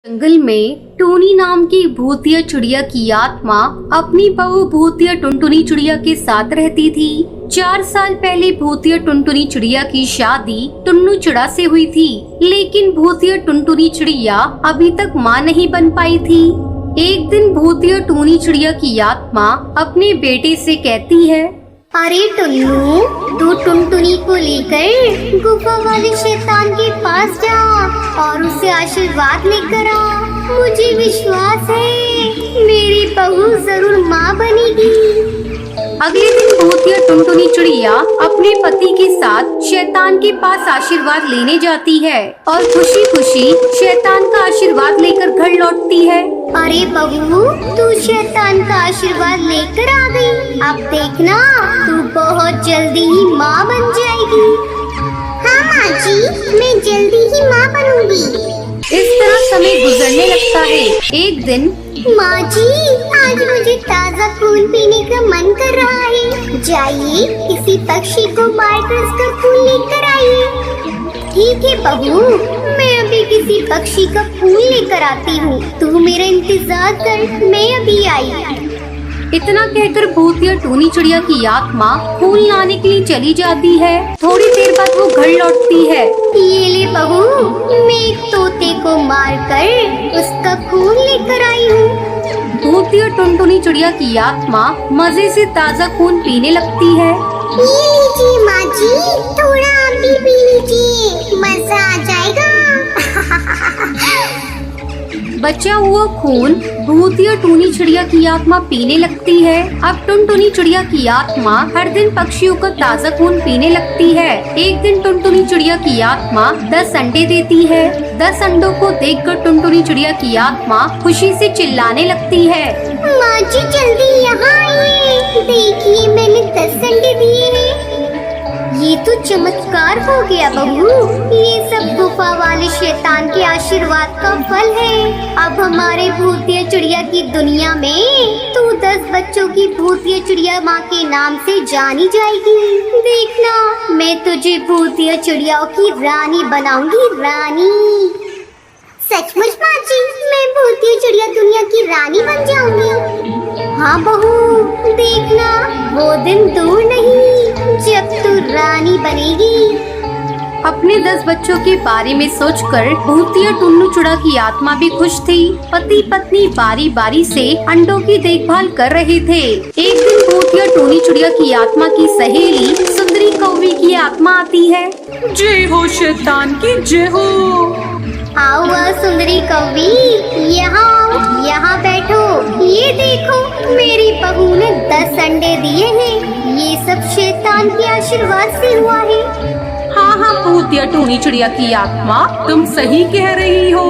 जंगल में टूनी नाम की भूतिया चिड़िया की आत्मा अपनी बहू भूतिया टुनटुनी चिड़िया के साथ रहती थी। 4 साल पहले भूतिया टुनटुनी चिड़िया की शादी टुन्नू चिड़ा से हुई थी, लेकिन भूतिया टुनटुनी चिड़िया अभी तक माँ नहीं बन पाई थी। एक दिन भूतिया टूनी चिड़िया की आत्मा अपने बेटे से कहती है, अरे टुन्नू, तू टुनटुनी को लेकर गुफा वाले शैतान के पास जा और उसे आशीर्वाद लेकर आ। मुझे विश्वास है मेरी बहू जरूर माँ बनेगी। अगले दिन भूतिया टुनटुनी चिड़िया अपने पति के साथ शैतान के पास आशीर्वाद लेने जाती है और खुशी खुशी शैतान का आशीर्वाद लेकर घर लौटती है। अरे बहू, तू शैतान का आशीर्वाद लेकर आ गई। अब देखना, तू बहुत जल्दी ही माँ बन जाएगी। हाँ माँ जी, मैं जल्दी ही माँ बनूंगी। इस तरह समय गुजरने लगता है। एक दिन, माँ जी, आज मुझे ताज़ा खून पीने का मन कर रहा है। जाइए किसी पक्षी को मारकर उसका खून लेकर आइए। ठीक है बहू, मैं अभी किसी पक्षी का खून लेकर आती हूँ। तू मेरा इंतजार कर, मैं अभी आई। इतना कहकर भूतिया टूनी चिड़िया की आत्मा खून लाने के लिए चली जाती है। थोड़ी देर बाद वो घर लौटती है। ये ले बहू, मैं एक तोते को मारकर उसका खून लेकर आई हूँ। भूतिया टुनटुनी चिड़िया की आत्मा मजे से ताज़ा खून पीने लगती है। ये लीजिए माँ जी, थोड़ा आप भी पी लीजिए, मजा आ जाएगा। बचा हुआ खून भूतिया टूनी चिड़िया की आत्मा पीने लगती है। अब टुनटुनी चिड़िया की आत्मा हर दिन पक्षियों का ताज़ा खून पीने लगती है। एक दिन टुनटुनी चिड़िया की आत्मा 10 अंडे देती है। 10 अंडों को देखकर टुनटुनी चिड़िया की आत्मा खुशी से चिल्लाने लगती है, माँ जी जल्दी यहाँ आइए, देखिए मैंने 10 अंडे दिए हैं। ये तो चमत्कार हो गया बहू। ये सब गुफा वाले शैतान के आशीर्वाद का फल है। अब हमारे भूतिया चिड़िया की दुनिया में तू 10 बच्चों की भूतिया चिड़िया माँ के नाम से जानी जाएगी। देखना, मैं तुझे भूतिया चिड़ियाओं की रानी बनाऊंगी, रानी। सचमुच माँ जी, मैं भूतिया चिड़िया दुनिया की रानी बन जाऊंगी। हाँ बहू, देखना, वो दिन दूर नहीं जब तू रानी बनेगी। अपने 10 बच्चों के बारे में सोचकर भूतिया टुन्नू चिड़ा की आत्मा भी खुश थी। पति पत्नी बारी बारी से अंडों की देखभाल कर रहे थे। एक दिन भूतिया टूनी चिड़िया की आत्मा की सहेली सुंदरी कौवी की आत्मा आती है। जय हो शैतान की जय हो। आओ सुंदरी कौवी, यहाँ बैठो। ये देखो, मेरी बहू ने 10 अंडे दिए हैं। ये सब शैतान के आशीर्वाद से हुआ है। हाँ भूतिया टूनी चिड़िया की आत्मा, तुम सही कह रही हो।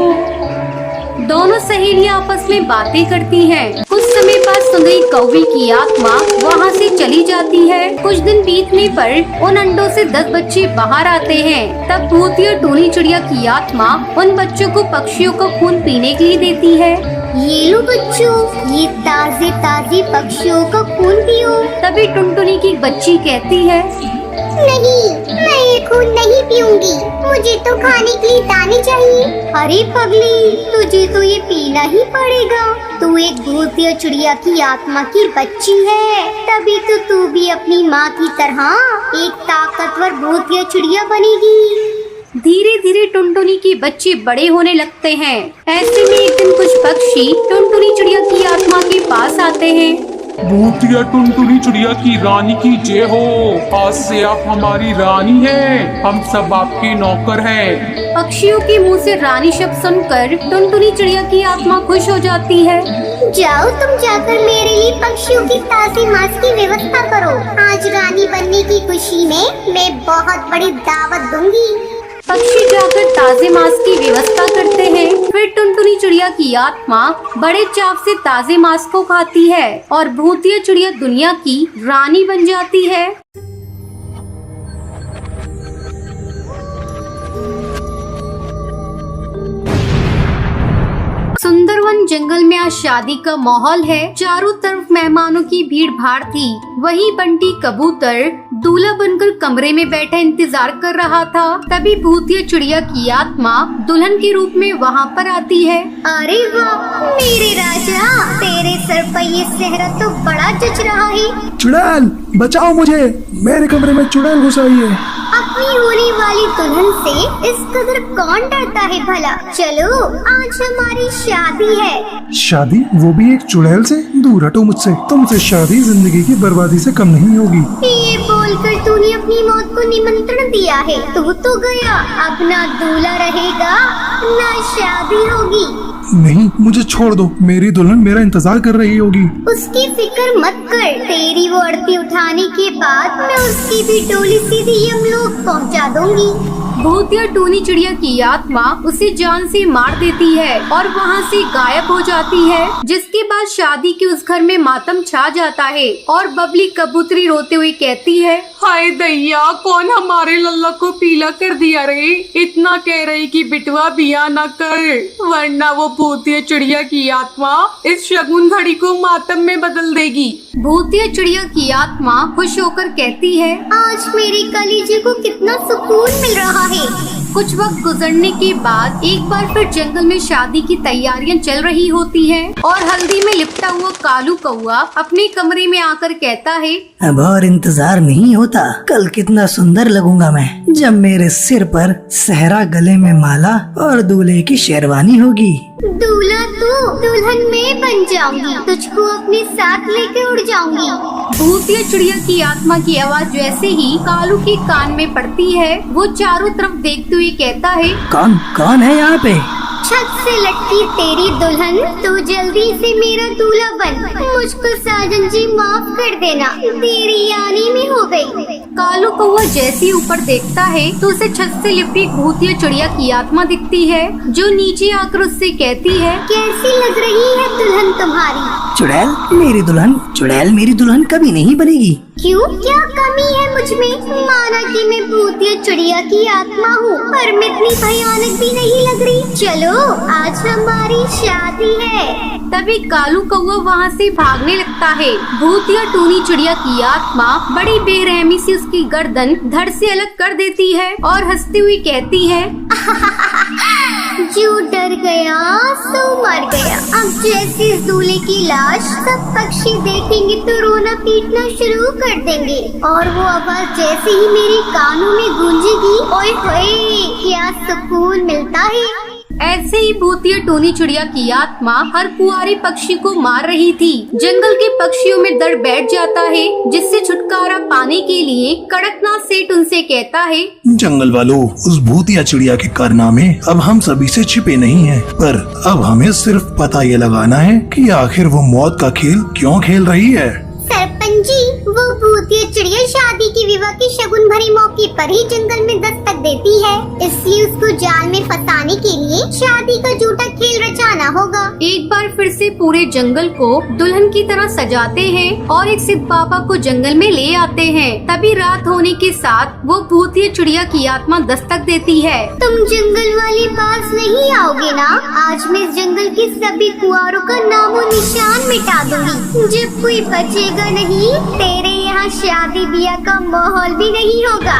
दोनों सहेलियां आपस में बातें करती हैं। कुछ समय बाद सुंदरी कौवी की आत्मा वहां से चली जाती है। कुछ दिन बीतने पर उन अंडों से 10 बच्चे बाहर आते हैं। तब भूतिया टूनी चिड़िया की आत्मा उन बच्चों को पक्षियों का खून पीने के लिए देती है। ये लो बच्चों, ये ताजे ताजे पक्षियों का खून पियो। तभी टुनटुनी की बच्ची कहती है, नहीं, मैं ये खून नहीं पीऊंगी। मुझे तो खाने के लिए दाने चाहिए। अरे पगली, तुझे तो ये पीना ही पड़ेगा। तू एक भूतिया चिड़िया की आत्मा की बच्ची है, तभी तो तू भी अपनी माँ की तरह एक ताकतवर भूतिया चिड़िया बनेगी। धीरे धीरे टुनटुनी के बच्चे बड़े होने लगते हैं। ऐसे में एक दिन कुछ पक्षी टुनटुनी चिड़िया की आत्मा के पास आते हैं। भूतिया टुनटुनी चिड़िया की रानी की जय हो। आज से आप हमारी रानी हैं, हम सब आपके नौकर हैं। पक्षियों के मुंह से रानी शब्द सुनकर टुनटुनी चिड़िया की आत्मा खुश हो जाती है। जाओ तुम जाकर मेरे लिए पक्षियों की ताज़ी मांस की व्यवस्था करो। आज रानी बनने की खुशी में मैं बहुत बड़ी दावत दूंगी। पक्षी जाकर ताजे मांस की व्यवस्था करते हैं। फिर टुनटुनी चिड़िया की आत्मा बड़े चाव से ताजे मांस को खाती है और भूतिया चिड़िया दुनिया की रानी बन जाती है। सुंदरवन जंगल में आज शादी का माहौल है। चारों तरफ मेहमानों की भीड़ भाड़ थी। वही बंटी कबूतर दूल्हा बनकर कमरे में बैठा इंतजार कर रहा था। तभी भूतिया चिड़िया की आत्मा दुल्हन के रूप में वहाँ पर आती है। अरे वाह मेरे राजा, तेरे सर पर ये सेहरा तो बड़ा जच रहा है। चुड़ैल बचाओ मुझे, मेरे कमरे में चुड़ैल घुस आई है। अपनी होने वाली दुल्हन से इस कदर कौन डरता है भला। चलो आज हमारी शादी है। शादी, वो भी एक चुड़ैल से? दूर हटो मुझसे, तुमसे शादी जिंदगी की बर्बादी से कम नहीं होगी। ये बोलकर तूने अपनी मौत को निमंत्रण दिया है। तू तो गया, अब ना दूल्हा रहेगा ना शादी होगी। नहीं, मुझे छोड़ दो, मेरी दुल्हन मेरा इंतजार कर रही होगी। उसकी फिक्र मत कर, तेरी वो आरती उठाने के बाद मैं उसकी भी डोली सीधी यमलोक पहुंचा दूंगी। भूतिया टूनी चिड़िया की आत्मा उसे जान से मार देती है और वहाँ से गायब हो जाती है। जिसके बाद शादी के उस घर में मातम छा जाता है और बबली कबूतरी रोते हुए कहती है, हाय दैया, कौन हमारे लल्ला को पीला कर दिया रे। इतना कह रही कि बिटवा बिया न कर, वरना वो भूतिया चिड़िया की आत्मा इस शगुन घड़ी को मातम में बदल देगी। भूतिया चिड़िया की आत्मा खुश होकर कहती है, आज मेरे कलीजे को कितना सुकून मिल रहा है। कुछ वक्त गुजरने के बाद एक बार फिर जंगल में शादी की तैयारियां चल रही होती हैं और हल्दी में लिपटा हुआ कालू कौआ अपने कमरे में आकर कहता है, अब और इंतजार नहीं होता। कल कितना सुंदर लगूंगा मैं जब मेरे सिर पर सहरा, गले में माला और दूल्हे की शेरवानी होगी। दूल्हा तू, दुल्हन मैं बन जाऊंगी, तुझको अपने साथ लेकर उड़ जाऊंगी। भूतिया चिड़िया की आत्मा की आवाज जैसे ही कालू के कान में पड़ती है, वो चारों तरफ देखते हुए कहता है, कौन है यहाँ पे? छत से लटकी तेरी दुल्हन, तू जल्दी से मेरा दूल्हा बन। मुझको साजन जी माफ कर देना, तेरी आने में हो गई। कालू कौआ जैसे ही ऊपर देखता है तो उसे छत से लिपटी एक भूतिया चिड़िया की आत्मा दिखती है, जो नीचे आकर उससे कहती है, कैसी लग रही है दुल्हन तुम्हारी? चुड़ैल मेरी दुल्हन कभी नहीं बनेगी। क्यों, क्या कमी है मुझ में? माना कि मैं भूतिया चिड़िया की आत्मा हूँ, पर मैं इतनी भयानक भी नहीं लग रही। चलो आज हमारी शादी है। तभी कालू कौआ वहाँ से भागने लगता है। भूतिया टूनी चिड़िया की आत्मा बड़ी बेरहमी से उसकी गर्दन धड़ से अलग कर देती है और हंसते हुए कहती है, जो डर गया सो मर गया। अब जैसे इस दूल्हे की लाश सब पक्षी देखेंगे तो रोना पीटना शुरू कर देंगे, और वो आवाज जैसे ही मेरे कानों में गूंजेगी, ओए होए क्या सुकून मिलता है। ऐसे ही भूतिया टूनी चिड़िया की आत्मा हर कुंवारी पक्षी को मार रही थी। जंगल के पक्षियों में डर बैठ जाता है, जिससे छुटकारा पाने के लिए कड़कनाथ सेठ उनसे कहता है, जंगल वालों, उस भूतिया चिड़िया के कारनामे अब हम सभी से छिपे नहीं हैं, पर अब हमें सिर्फ पता ये लगाना है कि आखिर वो मौत का खेल क्यों खेल रही है। सरपंच जी, वो भूतिया चिड़िया शादी की विवाह के शगुन भरे मौके पर ही जंगल में दस्तक देती है, इसलिए उसको जाल में फंसाने के लिए शादी का झूठा खेल रचाना होगा। एक बार फिर से पूरे जंगल को दुल्हन की तरह सजाते हैं और एक सिद्ध बाबा को जंगल में ले आते हैं। तभी रात होने के साथ वो भूतिया चिड़िया की आत्मा दस्तक देती है। तुम जंगल वाले पास नहीं आओगे ना? आज मैं इस जंगल के सभी कुंवारों का नामो निशान मिटा दूंगी। जब कोई बचेगा नहीं, तेरे यहाँ शादी ब्याह का माहौल भी नहीं होगा।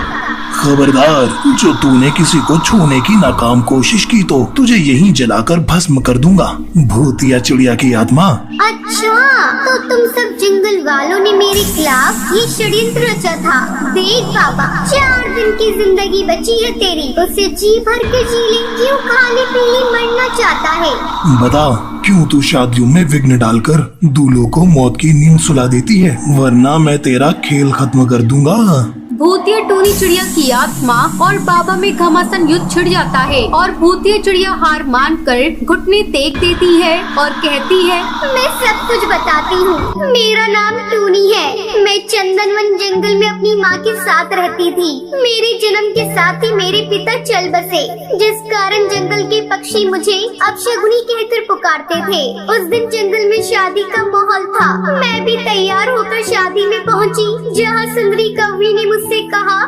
खबरदार, जो तूने किसी को छूने की नाकाम कोशिश की तो तुझे यहीं जलाकर भस्म कर दूंगा, भूतिया चिड़िया की आत्मा। अच्छा, तो तुम सब जंगल वालों ने मेरे खिलाफ ये षड्यंत्र रचा था। देख बाबा, 4 दिन की जिंदगी बची है तेरी, उसे जी भर के जी ले। क्यों खाली पीली मरना चाहता है? बता, क्यों तू शादियों में विघ्न डालकर दूल्हों को मौत की नींद सुला देती है, वरना मैं तेरा खेल खत्म कर दूंगा। भूतिया टूनी चिड़िया की आत्मा और बाबा में घमासान युद्ध छिड़ जाता है और भूतिया चिड़िया हार मानकर घुटने टेक देती है और कहती है, मैं सब कुछ बताती हूँ। मेरा नाम टूनी है। मैं चंदनवन जंगल में अपनी माँ के साथ रहती थी। मेरे जन्म के साथ ही मेरे पिता चल बसे, जिस कारण जंगल के पक्षी मुझे अपशगुनी कहकर पुकारते थे। उस दिन जंगल में शादी का माहौल था। मैं भी तैयार होकर शादी में पहुँची, जहाँ सुंदरी कौवी ने मुझसे कहा,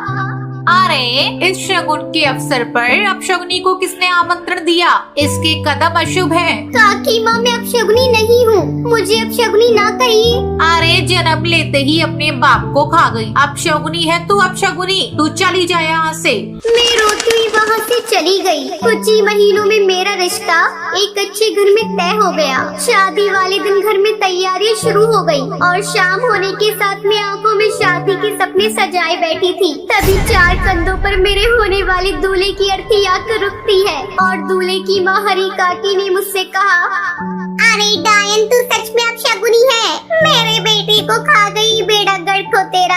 अरे इस शगुन के अवसर पर अपशगुनी को किसने आमंत्रण दिया? इसके कदम अशुभ है। काकी माँ, मैं अपशगुनी नहीं हूँ, मुझे अपशगुनी ना कहिए। अरे जन्म लेते ही अपने बाप को खा गई। अपशगुनी है तू, अपशगुनी। तू चली जा यहाँ से। मैं रोती हुई वहाँ से चली गई। कुछ ही महीनों में मेरा रिश्ता एक अच्छे घर में तय हो गया। शादी वाले दिन घर में तैयारियां शुरू हो गई और शाम होने के साथ में आंखों में शादी के सपने सजाए बैठी थी। तभी चार कंधों पर मेरे होने वाले दूल्हे की अर्थी आकर रुकती है और दूल्हे की माँ हरी काकी ने मुझसे कहा, अरे डायन, तू सच में अपशगुनी है। मेरे बेटे को खा गई, बेड़ा गर्क हो तेरा।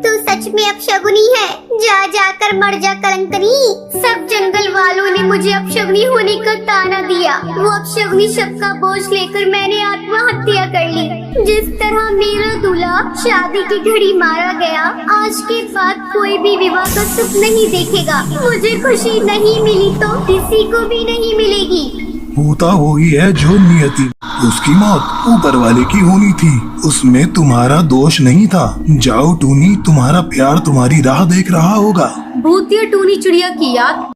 तू सच में अपशगुनी है, जा जाकर मर जा कलंकनी। सब जंगल वालों ने मुझे अपशगुनी होने का ताना दिया। वो अपशगुनी शब्द का बोझ लेकर मैंने आत्महत्या कर ली। जिस तरह मेरा दूल्हा शादी की घड़ी मारा गया, आज के बाद कोई भी विवाह का सुख नहीं देखेगा। मुझे खुशी नहीं मिली तो किसी को भी नहीं मिलेगी। होता वो ही है जो नियति। उसकी मौत ऊपर वाले की होनी थी, उसमें तुम्हारा दोष नहीं था। जाओ टूनी, तुम्हारा प्यार तुम्हारी राह देख रहा होगा। भूतिया टूनी चिड़िया की याद